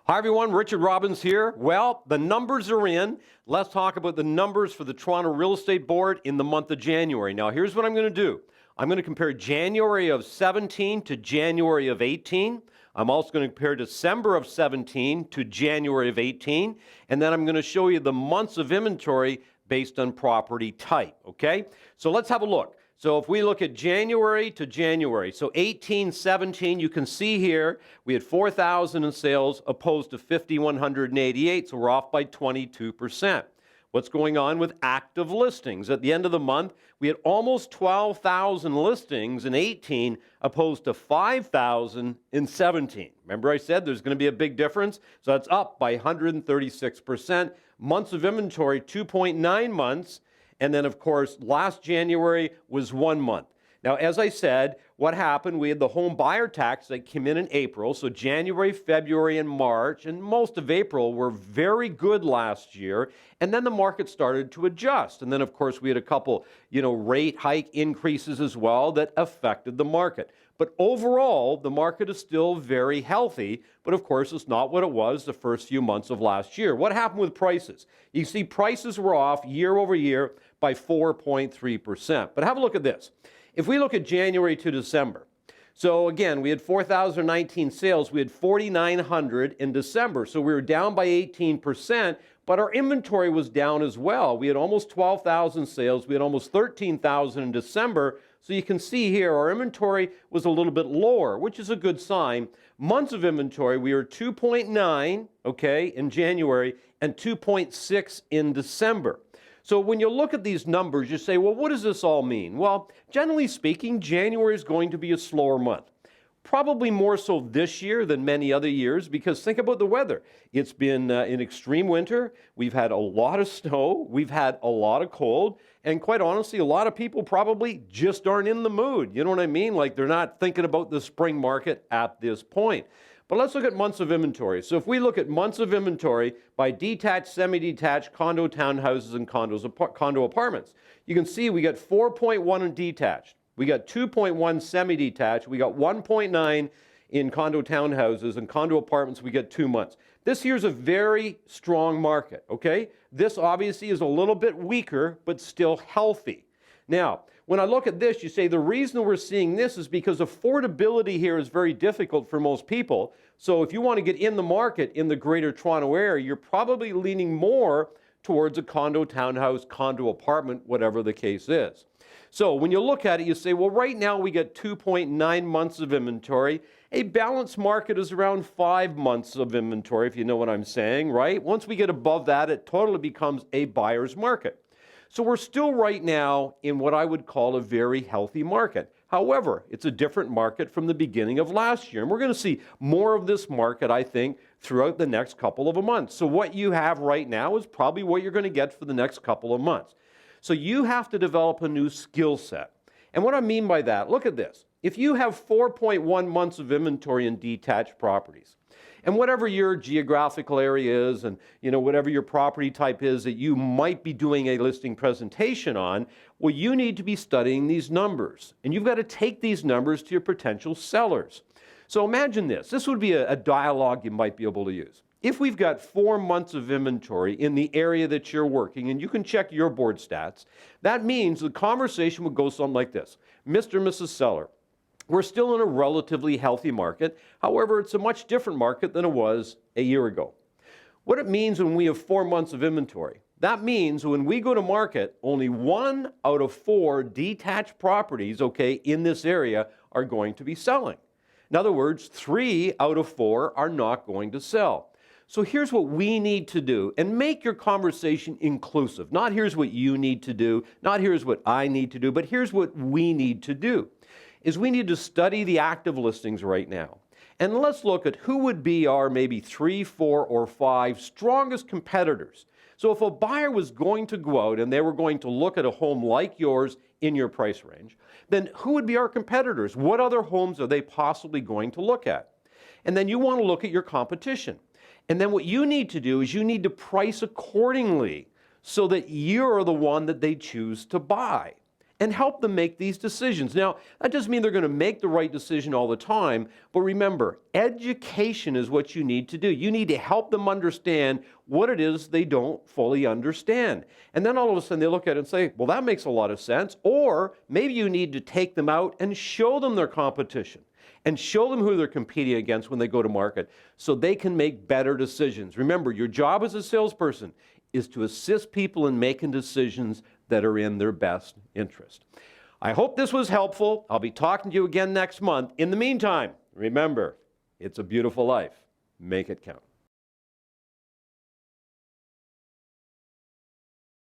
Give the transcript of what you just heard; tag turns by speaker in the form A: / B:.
A: Hi everyone, Richard Robbins here. Well, the numbers are in. Let's talk about the numbers for the Toronto Real Estate Board in the month of January. Now, here's what I'm going to do. I'm going to compare January of 17 to January of 18. I'm also going to compare December of 17 to January of 18. And then I'm going to show you the months of inventory based on property type, okay? So let's have a look. So if we look at January to January, so 18, 17, you can see here we had 4,000 in sales opposed to 5,188, so we're off by 22%. What's going on with active listings? At the end of the month, we had almost 12,000 listings in 18 opposed to 5,000 in 17. Remember I said there's going to be a big difference? So that's up by 136%. Months of inventory, 2.9 months. And then, of course, last January was 1 month. Now, as I said, what happened, we had the home buyer tax that came in April. So January, February, and March, and most of April were very good last year. And then the market started to adjust. And then, of course, we had a couple, rate hike increases as well that affected the market. But overall, the market is still very healthy. But of course, it's not what it was the first few months of last year. What happened with prices? You see, prices were off year over year by 4.3%. But have a look at this. If we look at January to December, so again, we had 4,019 sales. We had 4,900 in December. So we were down by 18%, but our inventory was down as well. We had almost 12,000 sales. We had almost 13,000 in December. So you can see here our inventory was a little bit lower, which is a good sign. Months of inventory, we were 2.9, okay, in January and 2.6 in December. So when you look at these numbers, you say, well, what does this all mean? Well, generally speaking, January is going to be a slower month. Probably more so this year than many other years, because think about the weather. It's been an extreme winter. We've had a lot of snow. We've had a lot of cold. And quite honestly, a lot of people probably just aren't in the mood. You know what I mean? Like they're not thinking about the spring market at this point. But let's look at months of inventory. So if we look at months of inventory by detached, semi-detached, condo townhouses, and condo apartments, you can see we got 4.1 in detached. We got 2.1 semi-detached. We got 1.9 in condo townhouses, and condo apartments we get 2 months. This here's a very strong market, okay? This obviously is a little bit weaker, but still healthy. Now, when I look at this, you say the reason we're seeing this is because affordability here is very difficult for most people. So if you want to get in the market in the Greater Toronto area, you're probably leaning more towards a condo, townhouse, condo apartment, whatever the case is. So when you look at it, you say, well, right now we get 2.9 months of inventory. A balanced market is around 5 months of inventory, if you know what I'm saying, right? Once we get above that, it totally becomes a buyer's market. So we're still right now in what I would call a very healthy market. However, it's a different market from the beginning of last year. And we're going to see more of this market, I think, throughout the next couple of months. So what you have right now is probably what you're going to get for the next couple of months. So you have to develop a new skill set. And what I mean by that, look at this. If you have 4.1 months of inventory in detached properties, and whatever your geographical area is and whatever your property type is that you might be doing a listing presentation on, well, you need to be studying these numbers. And you've got to take these numbers to your potential sellers. So imagine this. This would be a dialogue you might be able to use. If we've got 4 months of inventory in the area that you're working, and you can check your board stats, that means the conversation would go something like this. Mr. and Mrs. Seller, we're still in a relatively healthy market. However, it's a much different market than it was a year ago. What it means when we have 4 months of inventory, that means when we go to market, only 1 out of 4 detached properties, okay, in this area are going to be selling. In other words, 3 out of 4 are not going to sell. So here's what we need to do, and make your conversation inclusive. Not here's what you need to do, not here's what I need to do, but here's what we need to do. Is we need to study the active listings right now. And let's look at who would be our maybe 3, 4, or 5 strongest competitors. So if a buyer was going to go out and they were going to look at a home like yours in your price range, then who would be our competitors? What other homes are they possibly going to look at? And then you want to look at your competition. And then what you need to do is you need to price accordingly so that you're the one that they choose to buy. and help them make these decisions. Now, that doesn't mean they're going to make the right decision all the time, but remember, education is what you need to do. You need to help them understand what it is they don't fully understand. And then all of a sudden they look at it and say, well, that makes a lot of sense. Or maybe you need to take them out and show them their competition and show them who they're competing against when they go to market so they can make better decisions. Remember, your job as a salesperson is to assist people in making decisions that are in their best interest. I hope this was helpful. I'll be talking to you again next month. In the meantime, remember, it's a beautiful life. Make it count.